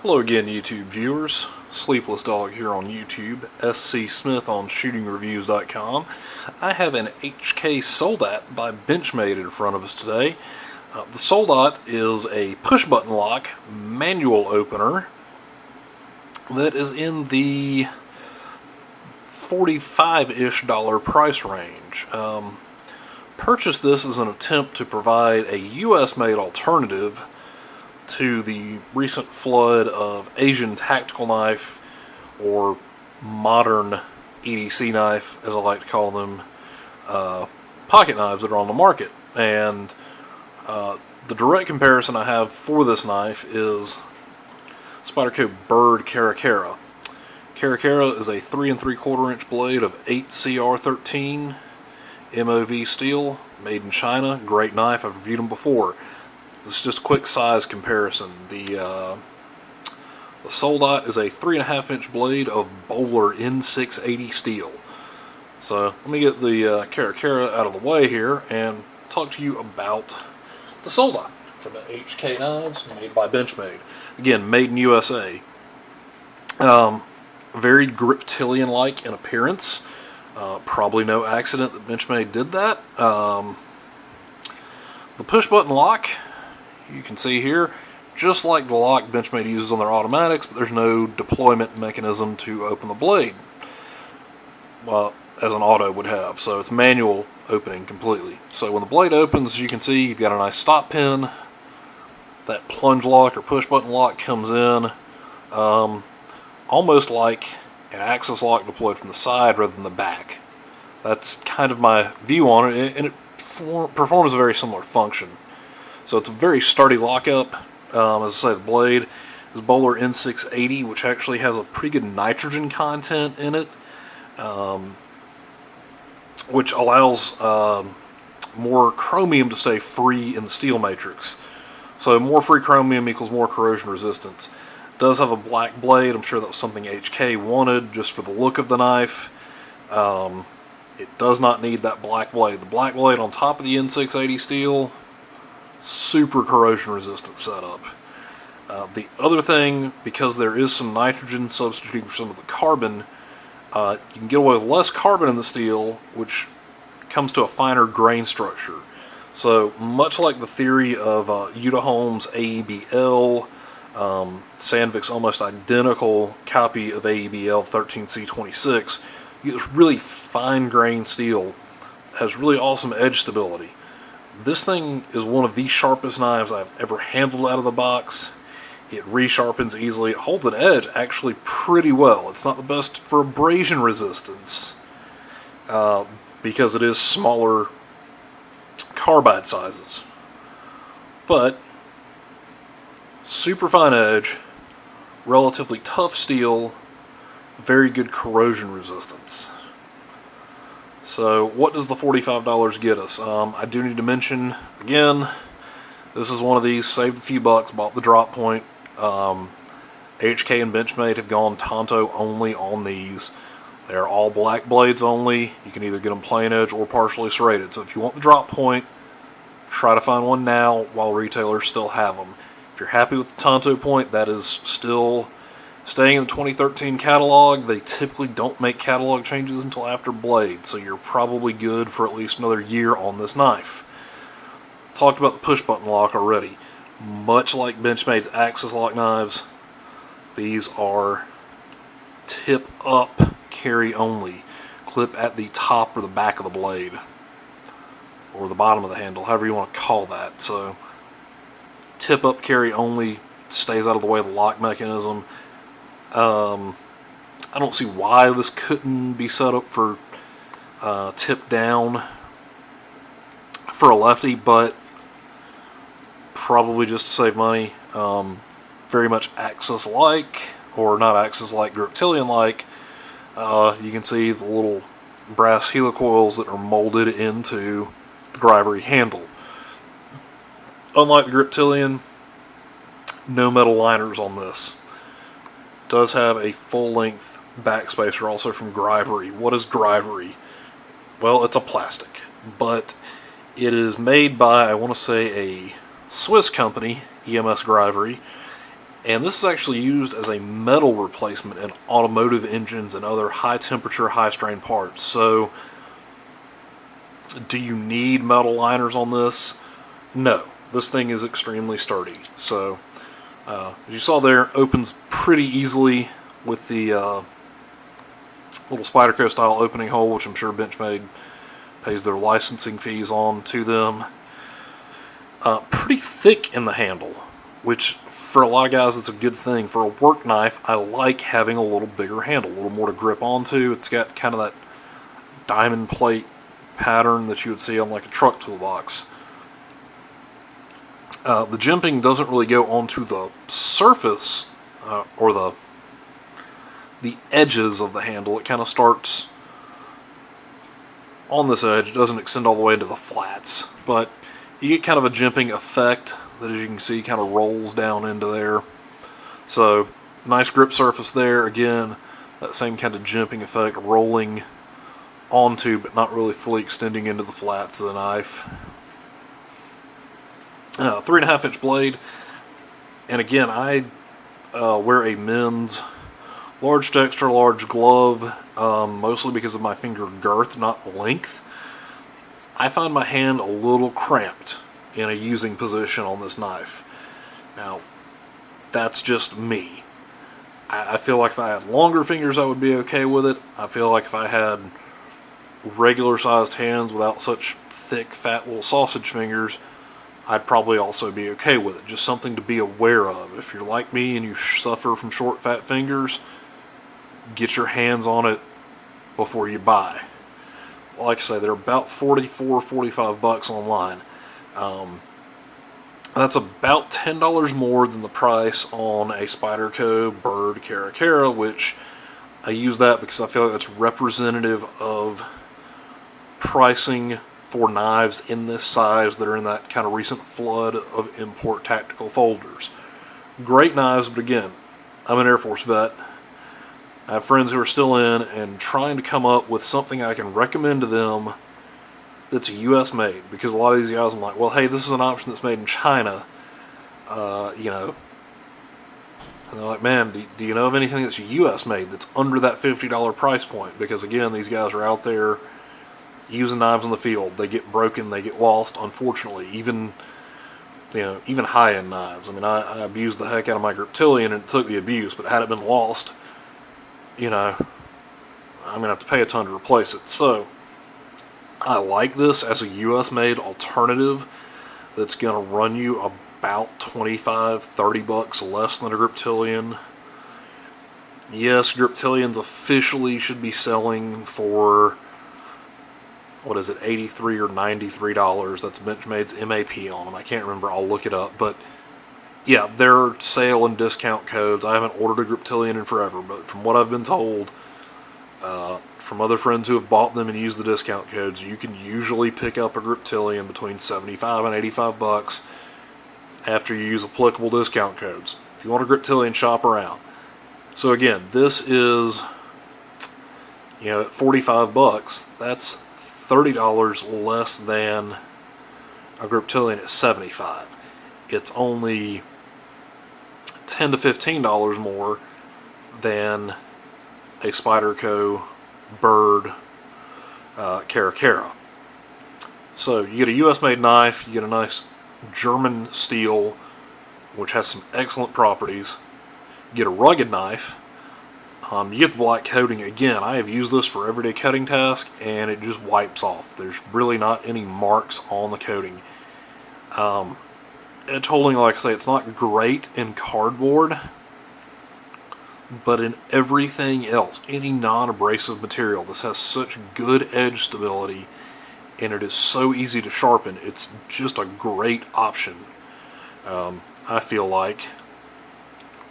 Hello again, YouTube viewers. Sleepless Dog here on YouTube, SC Smith on shootingreviews.com. I have an HK Soldat by Benchmade in front of us today. The Soldat is a push-button lock manual opener that is in the $45-ish price range. Purchased this as an attempt to provide a US-made alternative to the recent flood of Asian tactical knife, or modern EDC knife, as I like to call them, pocket knives that are on the market. And the direct comparison I have for this knife is Spyderco Bird Caracara. Caracara is a 3 3/4 inch blade of 8CR13 MOV steel, made in China. Great knife. I've reviewed them before. This is just a quick size comparison. The Soldat is a 3.5 inch blade of Bowler N680 steel. So let me get the Caracara out of the way here and talk to you about the Soldat from the HK knives made by Benchmade. Again, made in USA. Very Griptilian-like in appearance. Probably no accident that Benchmade did that. The push-button lock, you can see here, just like the lock Benchmade uses on their automatics, but there's no deployment mechanism to open the blade, well, as an auto would have. So it's manual opening completely. So when the blade opens, as you can see, you've got a nice stop pin. That plunge lock or push button lock comes in almost like an axis lock deployed from the side rather than the back. That's kind of my view on it, and it performs a very similar function. So it's a very sturdy lockup. As I say, the blade is Bowler N680, which actually has a pretty good nitrogen content in it, which allows more chromium to stay free in the steel matrix. So more free chromium equals more corrosion resistance. It does have a black blade. I'm sure that was something HK wanted just for the look of the knife. It does not need that black blade. The black blade on top of the N680 steel, super corrosion resistant setup. The other thing, because there is some nitrogen substituting for some of the carbon, you can get away with less carbon in the steel, which comes to a finer grain structure. So much like the theory of Udaholm's AEBL, Sandvik's almost identical copy of AEBL 13C26, you get this really fine grain steel, has really awesome edge stability. This thing is one of the sharpest knives I've ever handled out of the box. It resharpens easily. It holds an edge actually pretty well. It's not the best for abrasion resistance because it is smaller carbide sizes. But super fine edge, relatively tough steel, very good corrosion resistance. So what does the $45 get us? I do need to mention, again, this is one of these, saved a few bucks, bought the drop point. HK and Benchmade have gone Tonto only on these. They're all black blades only. You can either get them plain edge or partially serrated. So if you want the drop point, try to find one now while retailers still have them. If you're happy with the Tonto point, that is still staying in the 2013 catalog. They typically don't make catalog changes until after blade, so you're probably good for at least another year on this knife. Talked about the push button lock already. Much like Benchmade's axis lock knives, these are tip up carry only. Clip at the top or the back of the blade, or the bottom of the handle, however you want to call that. So tip up carry only, stays out of the way of the lock mechanism. I don't see why this couldn't be set up for tip down for a lefty, but probably just to save money. Very much Axis-like, or not Axis-like, Griptilian-like. You can see the little brass helicoils that are molded into the Grivery handle. Unlike the Griptilian, no metal liners on this. Does have a full-length backspacer also from Grivery. What is Grivery? Well, it's a plastic, but it is made by, I want to say, a Swiss company, EMS Grivery, And this is actually used as a metal replacement in automotive engines and other high temperature, high strain parts. So, do you need metal liners on this? No. This thing is extremely sturdy. So, as you saw there, opens pretty easily with the little Spyderco style opening hole, which I'm sure Benchmade pays their licensing fees on to them. Pretty thick in the handle, which for a lot of guys it's a good thing. For a work knife, I like having a little bigger handle, a little more to grip onto. It's got kind of that diamond plate pattern that you would see on like a truck toolbox. The jimping doesn't really go onto the surface or the edges of the handle. It kind of starts on this edge. It doesn't extend all the way into the flats, but you get kind of a jimping effect that, as you can see, kind of rolls down into there. So, nice grip surface there. Again, that same kind of jimping effect rolling onto, but not really fully extending into the flats of the knife. 3.5 inch blade, and again, I wear a men's large to extra large glove, mostly because of my finger girth, not length. I find my hand a little cramped in a using position on this knife. Now, that's just me. I feel like if I had longer fingers I would be okay with it. I feel like if I had regular sized hands without such thick, fat little sausage fingers, I'd probably also be okay with it. Just something to be aware of. If you're like me and you suffer from short, fat fingers, get your hands on it before you buy. Like I say, they're about $44-45 online. That's about $10 more than the price on a Spyderco Bird Cara, which I use that because I feel like that's representative of pricing for knives in this size that are in that kind of recent flood of import tactical folders. Great knives, but again, I'm an Air Force vet. I have friends who are still in and trying to come up with something I can recommend to them that's a US made, because a lot of these guys I'm like, well, hey, this is an option that's made in China, you know, and they're like, man, do you know of anything that's US made that's under that $50 price point? Because again, these guys are out there using knives in the field. They get broken, they get lost, unfortunately, even high-end knives. I mean, I abused the heck out of my Griptilian and it took the abuse, but had it been lost, you know, I'm going to have to pay a ton to replace it. So, I like this as a US-made alternative that's going to run you about $25-30 less than a Griptilian. Yes, Griptilians officially should be selling for, what is it, $83 or $93. That's Benchmade's MAP on them. I can't remember. I'll look it up. But yeah, their sale and discount codes. I haven't ordered a Griptilian in forever, but from what I've been told, from other friends who have bought them and used the discount codes, you can usually pick up a Griptilian between $75 and $85 after you use applicable discount codes. If you want a Griptilian, shop around. So again, this is, you know, at $45, that's $30 less than a Griptilian at $75. It's only $10 to $15 more than a Spyderco Bird Cara. So you get a US made knife, you get a nice German steel, which has some excellent properties. You get a rugged knife. You get the black coating. Again, I have used this for everyday cutting task, and it just wipes off. There's really not any marks on the coating. Edge holding, like I say, it's not great in cardboard, but in everything else, any non-abrasive material, this has such good edge stability, and it is so easy to sharpen. It's just a great option, I feel like.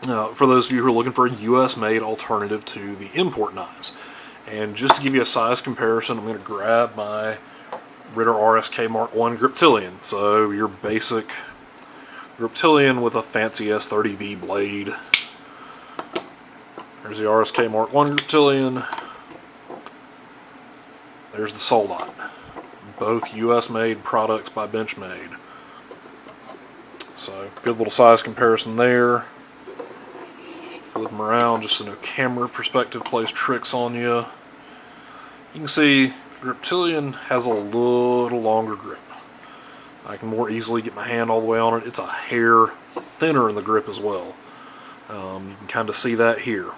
For those of you who are looking for a US-made alternative to the import knives. And just to give you a size comparison, I'm going to grab my Ritter RSK Mark I Griptilian. So your basic Griptilian with a fancy S30V blade. There's the RSK Mark I Griptilian. There's the Soldat. Both US-made products by Benchmade. So good little size comparison there. them around just so no camera perspective plays tricks on you. You can see Griptilian has a little longer grip. I can more easily get my hand all the way on it. It's a hair thinner in the grip as well. You can kind of see that here.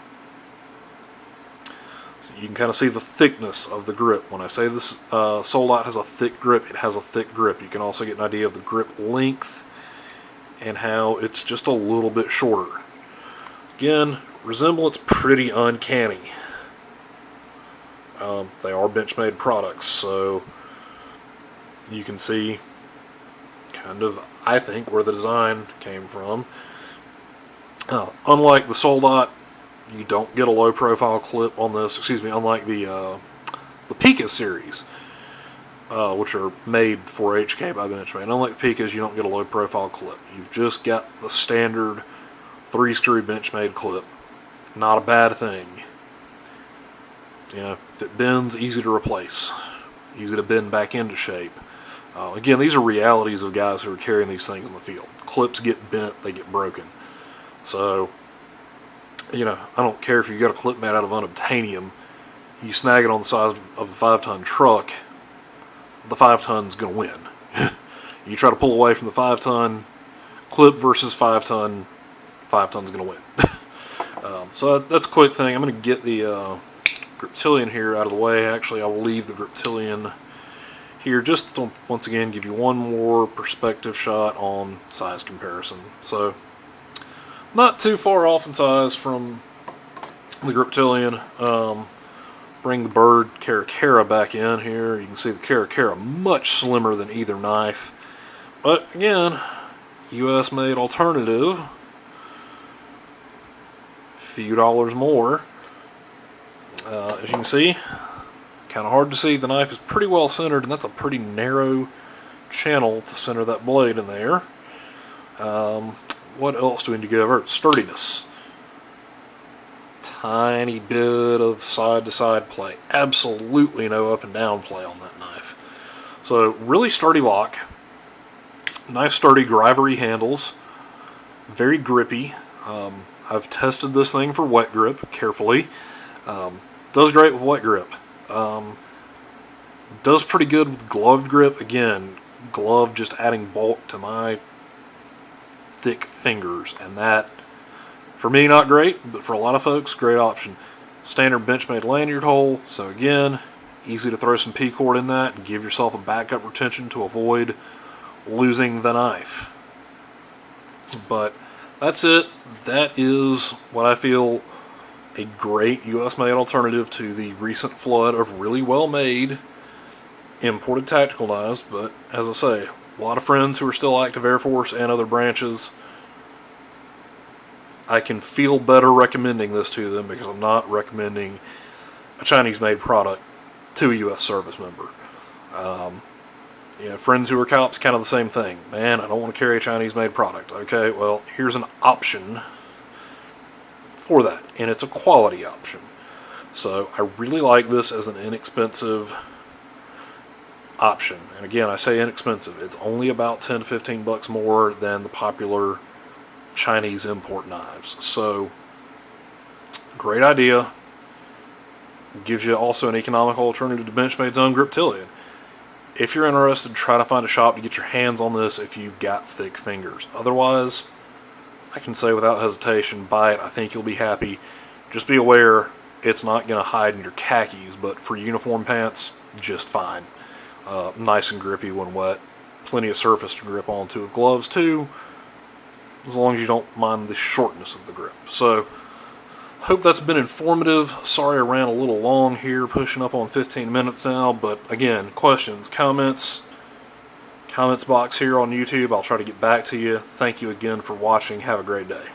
So you can kind of see the thickness of the grip. When I say this Soldat has a thick grip, it has a thick grip. You can also get an idea of the grip length and how it's just a little bit shorter. Again, resemblance pretty uncanny. They are Benchmade products, so you can see kind of, I think, where the design came from. Unlike the Soldat, you don't get a low profile clip on this. Excuse me, unlike the Pika series, which are made for HK by Benchmade. Unlike the Pikas, you don't get a low profile clip. You've just got the standard 3-screw Benchmade clip. Not a bad thing. You know, if it bends, easy to replace. Easy to bend back into shape. Again, these are realities of guys who are carrying these things in the field. Clips get bent, they get broken. So, you know, I don't care if you got a clip made out of unobtainium, you snag it on the side of a 5-ton truck, the 5-ton's going to win. You try to pull away from the 5-ton, clip versus 5-ton, 5-ton's going to win. So that's a quick thing. I'm going to get the Griptilian here out of the way. Actually, I will leave the Griptilian here just to, once again, give you one more perspective shot on size comparison. So, not too far off in size from the Griptilian. Bring the bird Caracara back in here. You can see the Caracara much slimmer than either knife. But again, US made alternative. Few dollars more. As you can see, kind of hard to see. The knife is pretty well centered, and that's a pretty narrow channel to center that blade in there. What else do we need to go over? Sturdiness. Tiny bit of side-to-side play. Absolutely no up and down play on that knife. So really sturdy lock. Nice sturdy Grivery handles. Very grippy. I've tested this thing for wet grip carefully. Does great with wet grip. Does pretty good with gloved grip. Again, glove just adding bulk to my thick fingers, and that, for me, not great, but for a lot of folks, great option. Standard Benchmade lanyard hole, so again, easy to throw some P-cord in that and give yourself a backup retention to avoid losing the knife. But that's it. That is what I feel a great US-made alternative to the recent flood of really well-made imported tactical knives. But as I say, a lot of friends who are still active Air Force and other branches, I can feel better recommending this to them because I'm not recommending a Chinese-made product to a US service member. You know, friends who are cops, kind of the same thing. Man, I don't want to carry a Chinese-made product. Okay, well, here's an option for that, and it's a quality option. So I really like this as an inexpensive option. And again, I say inexpensive. It's only about 10 to 15 bucks more than the popular Chinese import knives. So, great idea. Gives you also an economical alternative to Benchmade's own Griptilian. If you're interested, try to find a shop to get your hands on this if you've got thick fingers. Otherwise, I can say without hesitation, buy it. I think you'll be happy. Just be aware, it's not going to hide in your khakis, but for uniform pants, just fine. Nice and grippy when wet. Plenty of surface to grip onto with gloves too, as long as you don't mind the shortness of the grip. So, hope that's been informative. Sorry I ran a little long here, pushing up on 15 minutes now, but again, questions, comments box here on YouTube. I'll try to get back to you. Thank you again for watching. Have a great day.